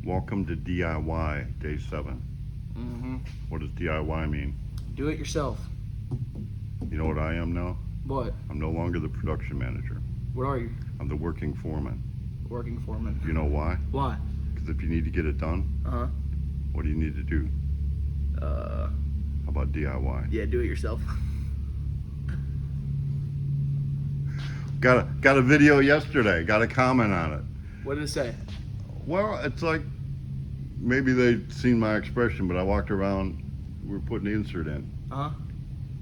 Welcome to DIY Day 7. Mm-hmm. What does DIY mean? Do it yourself. You know what I am now? What? I'm no longer the production manager. What are you? I'm the working foreman. Working foreman. You know why? Why? Because if you need to get it done, Uh-huh. what do you need to do? How about DIY? Yeah, do it yourself. Got a video yesterday. Got a comment on it. What did it say? Well, it's like maybe they'd seen my expression, but I walked around. We were putting the insert in. Uh-huh.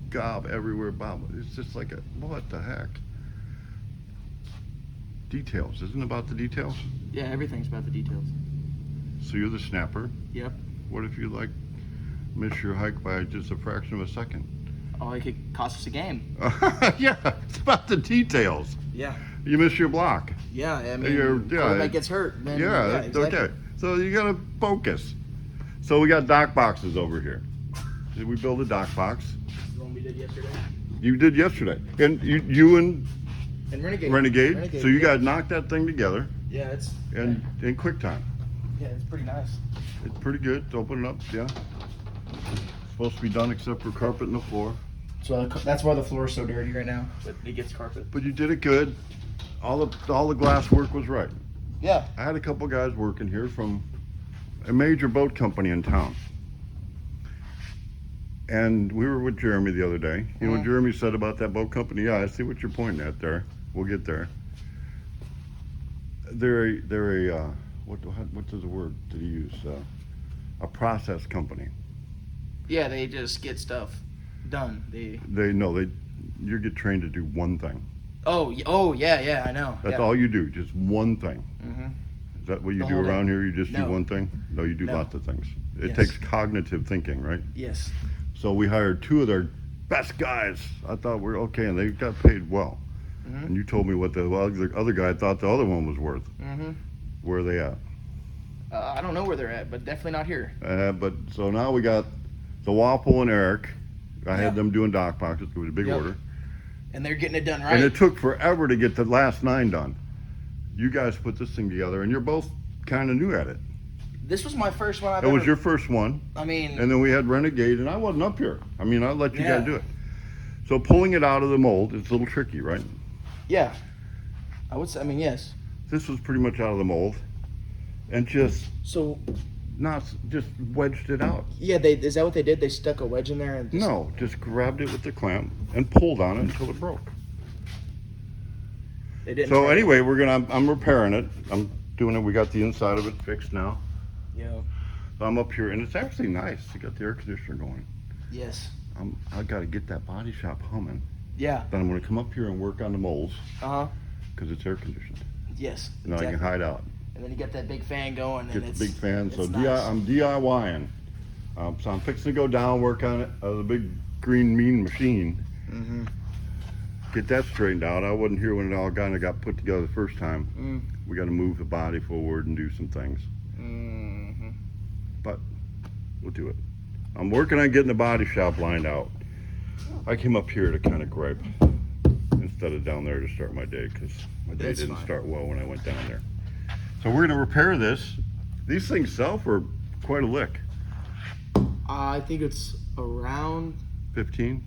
Gob everywhere, Bob. It's just like what the heck? Details. Isn't it about the details? Yeah, everything's about the details. So you're the snapper. Yep. What if you miss your hike by just a fraction of a second? Oh, it could cost us a game. Yeah, it's about the details. Yeah. You miss your block. Yeah, I mean, Yeah, quarterback gets hurt. Then, Yeah, exactly. okay. So you gotta focus. So we got dock boxes over here. Did we build a dock box? The one we did yesterday. You did yesterday, and you and And Renegade. Renegade. So you guys knocked that thing together, Yeah, it's and in quick time. yeah, it's pretty nice. It's pretty good. To open it up, yeah. Supposed to be done except for carpet and the floor. So that's why the floor is so dirty right now. But it gets carpet. But you did it good. All the glass work was right. Yeah. I had a couple guys working here from a major boat company in town. And we were with Jeremy the other day. You know what Jeremy said about that boat company? Yeah, I see what you're pointing at there. We'll get there. They're a what does the word did he use? A process company. Yeah, they just get stuff done. You get trained to do one thing. Oh, yeah, I know. That's all you do, just one thing. Mm-hmm. Is that what you The do whole around day. here? You just do No. one thing? No, you do No. lots of things. It Yes. takes cognitive thinking, right? Yes. So we hired two of their best guys. I thought we're okay, and they got paid well. Mm-hmm. And you told me what the other guy thought the other one was worth. Mm-hmm. Where are they at? I don't know where they're at, but definitely not here. But so now we got the Waffle and Eric. I Yeah. had them doing dock boxes. It was a big Yep. order. And they're getting it done right. And it took forever to get the last 9 done. You guys put this thing together, and you're both kind of new at it. This was my first one I've It ever. was your first one. I mean, And then we had Renegade, and I wasn't up here. I mean, I let you Yeah. guys do it. So pulling it out of the mold, it's a little tricky, right? yeah. I would say. I mean, yes. This was pretty much out of the mold, and just So wedged it out. yeah, is that what they did? They stuck a wedge in there and just, No, just grabbed it with the clamp and pulled on it until it broke. They didn't. So try- anyway, I'm repairing it. I'm doing it. We got the inside of it fixed now. Yeah. So I'm up here, and it's actually nice. You got the air conditioner going. Yes. I got to get that body shop humming. Yeah. Then I'm going to come up here and work on the molds Uh huh. because it's air conditioned. Yes. Now I can hide out. And then you get that big fan going. Get and the it's, big fan. So it's nice. I'm DIYing. So I'm fixing to go down, work on it. The big green mean machine. Mm-hmm. Get that straightened out. I wasn't here when it all kind of got put together the first time. We got to move the body forward and do some things. Mm-hmm. But we'll do it. I'm working on getting the body shop lined out. I came up here to kind of gripe instead of down there to start my day because my day That's didn't fine. start well when I went down there. So we're going to repair this. These things sell for quite a lick. I think it's around. 15?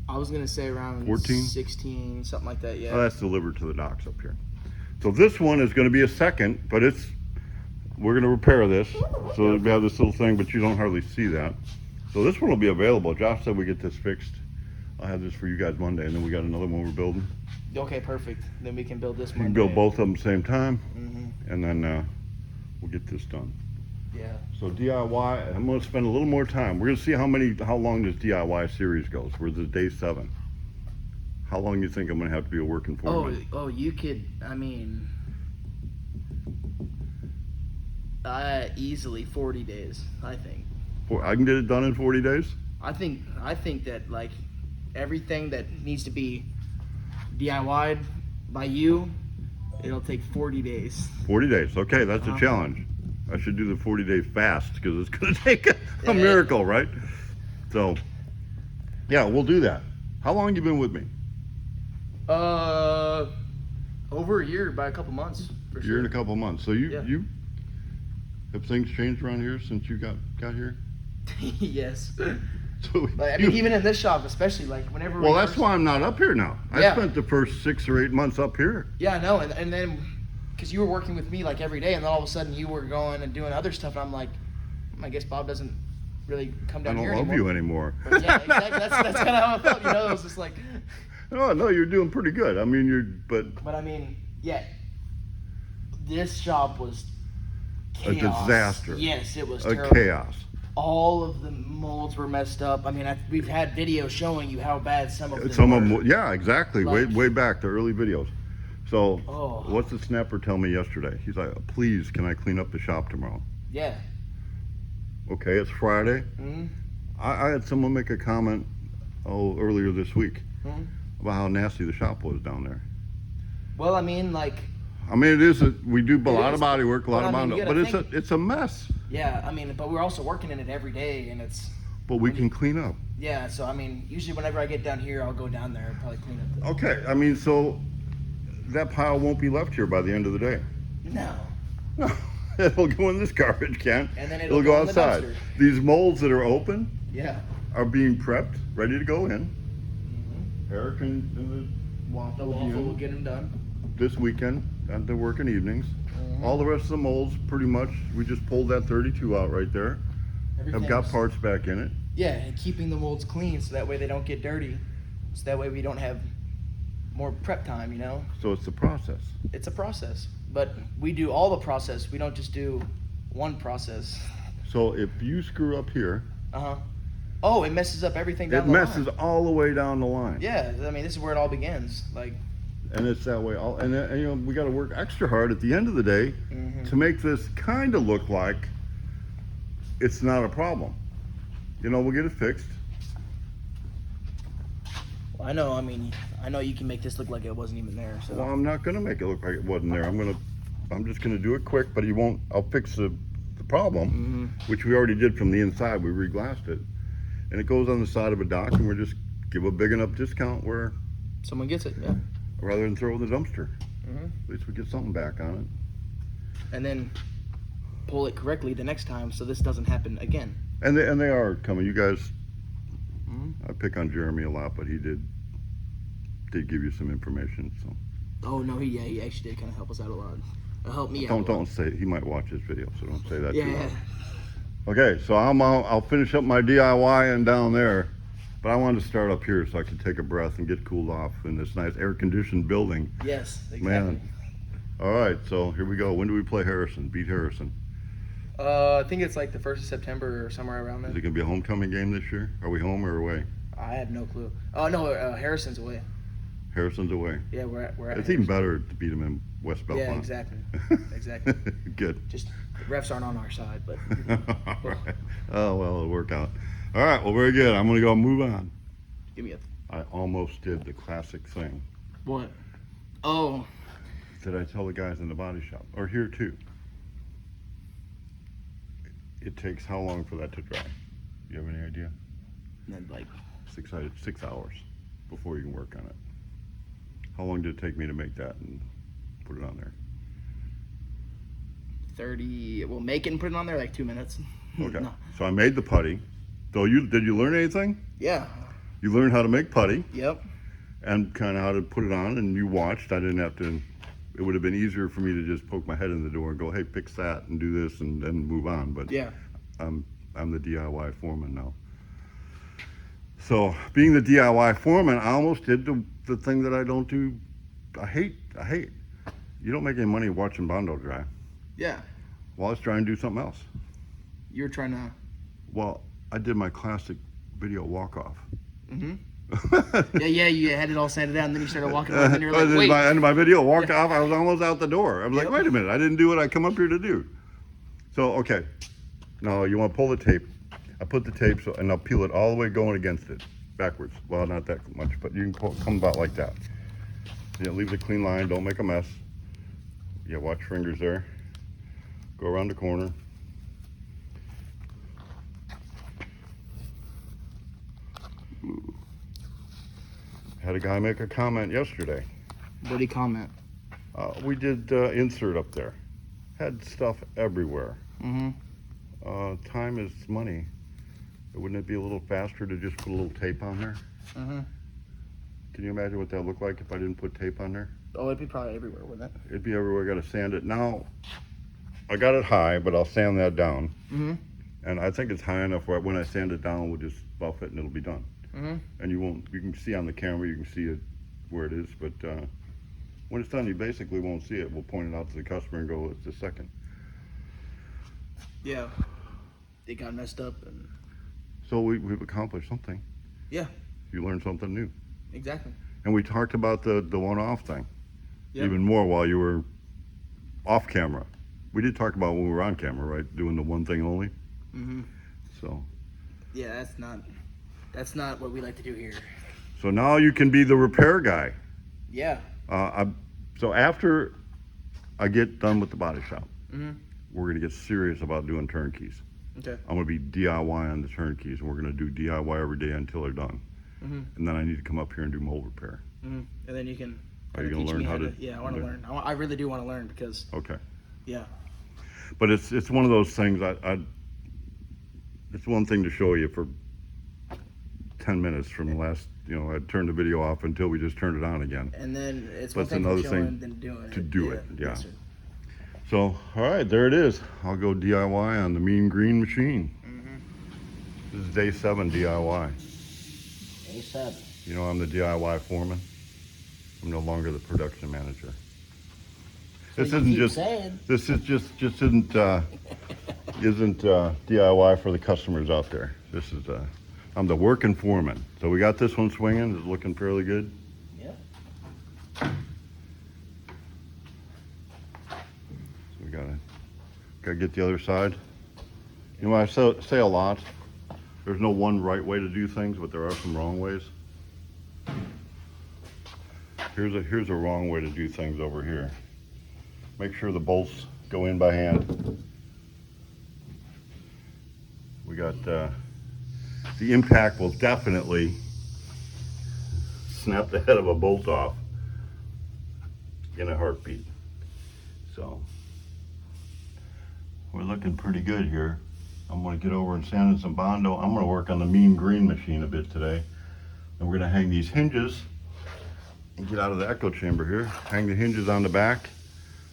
I was gonna say around 14? 16, something like that. Yeah. Oh, that's delivered to the docks up here. So this one is going to be a second, but we're going to repair this. So we have this little thing, but you don't hardly see that. So this one will be available. Josh said we get this fixed. I'll have this for you guys Monday, and then we got another one we're building. Okay, perfect. Then we can build this We one. can build both of them at the same time, Mm-hmm. and then we'll get this done. Yeah. So DIY, I'm going to spend a little more time. We're going to see how long this DIY series goes. We're at day 7. How long do you think I'm going to have to be a working foreman? Oh, you could. I mean, easily 40 days. I think. I can get it done in 40 days? I think that like everything that needs to be DIY'd by you, it'll take 40 days. 40 days. Okay, that's a challenge. I should do the 40 days fast because it's going to take a miracle, right? So, yeah, we'll do that. How long you been with me? Over a year by a couple months. For A sure. year and a couple months. So you Yeah. you Have things changed around here since you got here? Yes. So But, I mean, even in this shop, especially, like, whenever well, that's why I'm not up here now. Yeah. I spent the first 6 or 8 months up here. Yeah, I know, and then, because you were working with me, like, every day, and then all of a sudden you were going and doing other stuff, and I'm like, I guess Bob doesn't really come I down don't here love anymore. you anymore. But yeah, exactly. That's kind of how I felt, you know. It was just like, Oh no, you're doing pretty good. I mean, but I mean, yeah, this shop was a chaos. disaster. Yes, it was A terrible. chaos. All of the molds were messed up. I mean, we've had videos showing you how bad some of them Some were. of them, yeah, exactly. Like- way back, the early videos. So, Oh. what's the snapper tell me yesterday? He's like, please, can I clean up the shop tomorrow? Yeah. Okay, it's Friday. Mm-hmm. I had someone make a comment, earlier this week Mhm. about how nasty the shop was down there. Well, I mean, like, I mean, we do a lot is, of body work, a lot but of I mean, body, you but gotta it's a mess. yeah, I mean, but we're also working in it every day, and it's, But we can clean up. yeah, so I mean, usually whenever I get down here, I'll go down there and probably clean up Okay, I mean, so that pile won't be left here by the end of the day. No. No, it'll go in this garbage can. And then it'll it'll go go in the outside. dumpster. These molds that are open Yeah. are being prepped, ready to go in. Mm-hmm. Eric and the waffle, The waffle will get them done. this weekend at the working evenings. Mhm. All the rest of the molds, pretty much, we just pulled that 32 out right there. Have got Everything's- parts back in it. Yeah, and keeping the molds clean so that way they don't get dirty. So that way we don't have more prep time, you know? So it's the process. It's a process. But we do all the process. We don't just do one process. So if you screw up here, Uh-huh. Oh, it messes up everything down it the messes line. all the way down the line. Yeah, I mean, this is where it all begins. Like, And it's that way. And you know, we got to work extra hard at the end of the day Mhm. to make this kind of look like it's not a problem. You know, we'll get it fixed. I mean, I know you can make this look like it wasn't even there. So. Well, I'm not gonna make it look like it wasn't there. I'm just gonna do it quick, but I'll fix the problem, which we already did from the inside. We re-glassed it. And it goes on the side of a dock, and we're just give a big enough discount where, Someone gets it, yeah. rather than throw it in the dumpster. Mhm. At least we get something back on it. And then pull it correctly the next time so this doesn't happen again. And they are coming. You guys, Mhm. I pick on Jeremy a lot, but he did give you some information. So Oh, no, he actually did kind of help us out a lot. Help me out. don't say, he might watch this video, so don't say that too Yeah. loud. Okay, so I'll finish up my DIY and down there, but I wanted to start up here so I could take a breath and get cooled off in this nice air-conditioned building. Yes, exactly. Man. All right, so here we go. When do we play Harrison? Beat Harrison. I think it's like the 1st of September or somewhere around Is there. it gonna be a homecoming game this year? Are we home or away? I have no clue. Oh, no, Harrison's away. Harrison's away. Yeah, we're at It's even better to beat him in West Belmont. Yeah, exactly. Exactly. Good. Just the refs aren't on our side, but All right. Oh, well, it'll work out. All right, well, very good. I'm going to go move on. give me a I almost did the classic thing. what? Oh, Did I tell the guys in the body shop? Or here, too. It takes how long for that to dry? You have any idea? and then like 6 hours before you can work on it. How long did it take me to make that and put it on there? 30. We'll make it and put it on there like 2 minutes. Okay. No. So I made the putty. So did you learn anything? Yeah. You learned how to make putty Yep. and kind of how to put it on, and you watched. I didn't have to. It would have been easier for me to just poke my head in the door and go, "Hey, fix that and do this," and then move on. But Yeah. I'm the DIY foreman now. So being the DIY foreman, I almost did the thing that I don't do. I hate. You don't make any money watching Bondo dry. Yeah. Well, let's try and do something else. You're trying to. Well, I did my classic video walk-off. Yeah. You had it all sanded down, and then you started walking around, and you're like, wait. End of my video, walked off. I was almost out the door. I was like, Yep. wait a minute, I didn't do what I come up here to do. So, okay. Now, you want to pull the tape. I put the tape, and I'll peel it all the way going against it, backwards. Well, not that much, but you can come about like that. Yeah, leave the clean line, don't make a mess. Yeah, watch your fingers there. Go around the corner. Ooh. Had a guy make a comment yesterday. What do you comment? We did insert up there. had stuff everywhere. Mm-hmm. Time is money. Wouldn't it be a little faster to just put a little tape on there? Mm-hmm. Can you imagine what that looked like if I didn't put tape on there? Oh, it'd be probably everywhere, wouldn't it? It'd be everywhere. I got to sand it. Now, I got it high, but I'll sand that down. Mm-hmm. And I think it's high enough where when I sand it down, we'll just buff it and it'll be done. Mm-hmm. And you can see on the camera, you can see it where it is, but when it's done, you basically won't see it. We'll point it out to the customer and go, it's a second. Yeah. It got messed up and... So we've accomplished something. Yeah. You learned something new. Exactly. And we talked about the one-off thing. Yep. Even more while you were off camera. We did talk about when we were on camera, right? Doing the one thing only. Mm-hmm. So. Yeah, that's not what we like to do here. So now you can be the repair guy. Yeah. So after I get done with the body shop, Mm-hmm. we're gonna get serious about doing turnkeys. Okay. I'm gonna be DIY on the turnkeys, and we're gonna do DIY every day until they're done. Mm-hmm. And then I need to come up here and do mold repair. Mm-hmm. And then you can... Are you gonna teach learn me how to? Yeah, I want to learn. I really do want to learn because... Okay. Yeah. But it's one of those things. It's one thing to show you for 10 minutes from the last. I turned the video off until we just turned it on again. And then it's But one it's thing another for showing thing than doing to do it, yeah. Yes, sir. So all right, there it is. I'll go DIY on the Mean Green machine. Mm-hmm. This is day 7 DIY. Day 7. I'm the DIY foreman. I'm no longer the production manager. So This you isn't keep just. saying. This is just isn't DIY for the customers out there. This is I'm the working foreman. So we got this one swinging. It's looking fairly good. Yeah. So we gotta get the other side. I say a lot. There's no one right way to do things, but there are some wrong ways. Here's a wrong way to do things over here. Make sure the bolts go in by hand. We got the impact will definitely snap the head of a bolt off in a heartbeat. So we're looking pretty good here. I'm going to get over and sand in some Bondo. I'm going to work on the Mean Green machine a bit today. And we're going to hang these hinges and get out of the echo chamber here. Hang the hinges on the back.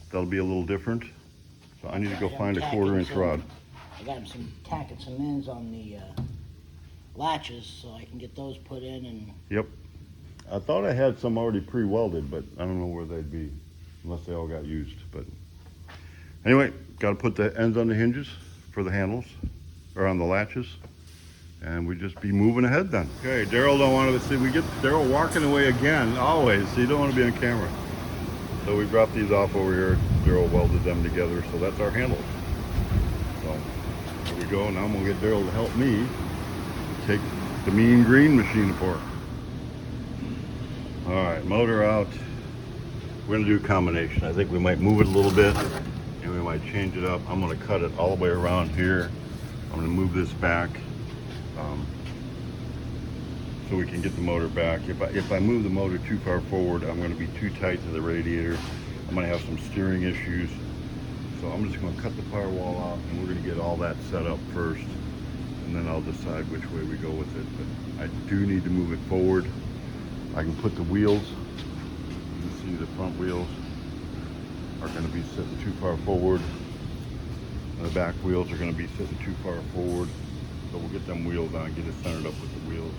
That'll be a little different. So I need to go find a 1/4-inch rod. I got some tacking some ends on the latches so I can get those put in and... Yep. I thought I had some already pre-welded, but I don't know where they'd be unless they all got used. But anyway, got to put the ends on the hinges for the handles, or on the latches, and we just be moving ahead then. Okay, Daryl don't want to see. We get Daryl walking away again, always. So you don't want to be on camera. So we dropped these off over here. Daryl welded them together, so that's our handles. So there we go. Now I'm gonna get Daryl to help me take the Mean Green machine apart. All right, motor out. We're gonna do a combination. I think we might move it a little bit and we might change it up. I'm gonna cut it all the way around here. I'm gonna move this back so we can get the motor back. If I move the motor too far forward, I'm gonna be too tight to the radiator. I'm gonna have some steering issues. So I'm just gonna cut the firewall out and we're gonna get all that set up first. And then I'll decide which way we go with it. But I do need to move it forward. I can put the wheels. You can see the front wheels are going to be sitting too far forward. And the back wheels are going to be sitting too far forward. So we'll get them wheels on, get it centered up with the wheels,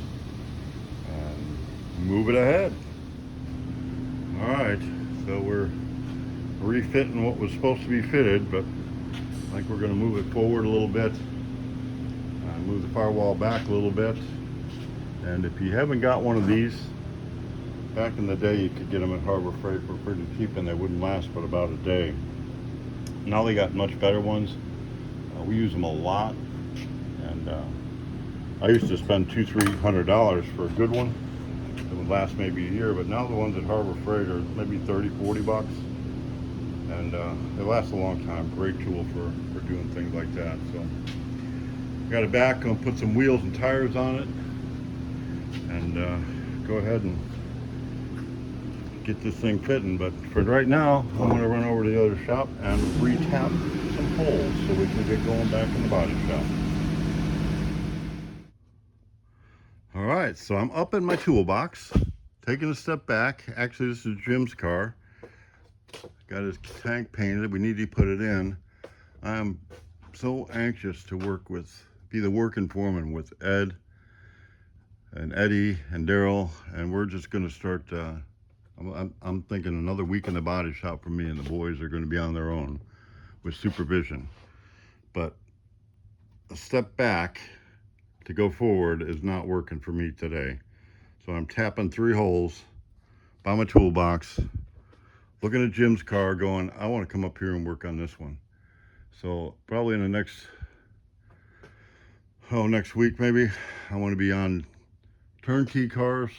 and move it ahead. All right, so we're refitting what was supposed to be fitted, but I think we're going to move it forward a little bit. Move the firewall back a little bit. And if you haven't got one of these, back in the day you could get them at Harbor Freight for pretty cheap and they wouldn't last but about a day. Now they got much better ones. We use them a lot, and I used to spend $200-300 for a good one. It would last maybe a year, but now the ones at Harbor Freight are maybe $30-40, and they last a long time. Great tool for doing things like that. So got it back. Gonna put some wheels and tires on it, and go ahead and get this thing fitting. But for right now, I'm gonna run over to the other shop and re-tap some holes so we can get going back in the body shop. All right, so I'm up in my toolbox, taking a step back. Actually, this is Jim's car. Got his tank painted. We need to put it in. I'm so anxious to be the working foreman with Ed and Eddie and Daryl, and we're just going to start. I'm thinking another week in the body shop for me, and the boys are going to be on their own with supervision. But a step back to go forward is not working for me today. So I'm tapping 3 holes by my toolbox, looking at Jim's car going, I want to come up here and work on this one. So probably in the next week maybe, I want to be on turnkey cars,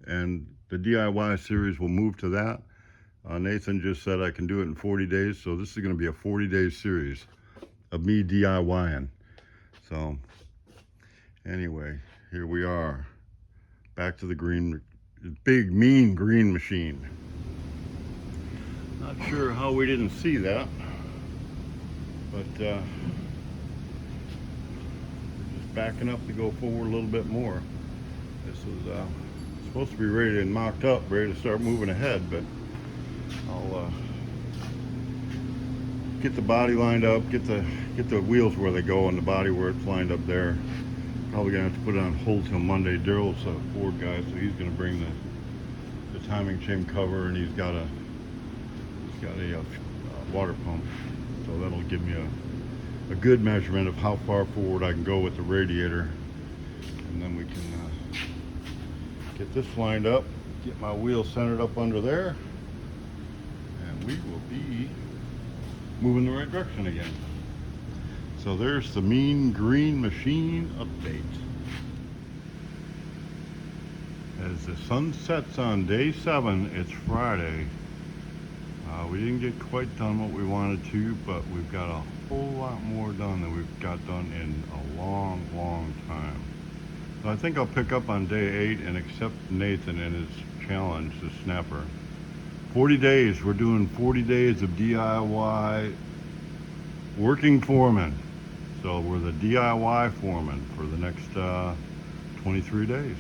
and the DIY series will move to that. Nathan just said I can do it in 40 days. So this is going to be a 40-day series of me DIYing. So anyway, here we are, back to the big mean green machine. Not sure how we didn't see that, but we're just backing up to go forward a little bit more. This is supposed to be ready and mocked up, ready to start moving ahead, but I'll get the body lined up, get the wheels where they go and the body where it's lined up there. Probably gonna have to put it on hold till Monday. Daryl's a Ford guy, so he's gonna bring the timing chain cover, and he's got a water pump, so that'll give me a good measurement of how far forward I can go with the radiator, and then we can get this lined up, get my wheel centered up under there, and we will be moving the right direction again. So there's the mean green machine update. As the sun sets on day 7, it's Friday. We didn't get quite done what we wanted to, but we've got a whole lot more done than we've got done in a long time. So I think I'll pick up on day 8 and accept Nathan and his challenge, the snapper. 40 days, we're doing 40 days of DIY working foreman. So we're the DIY foreman for the next 23 days.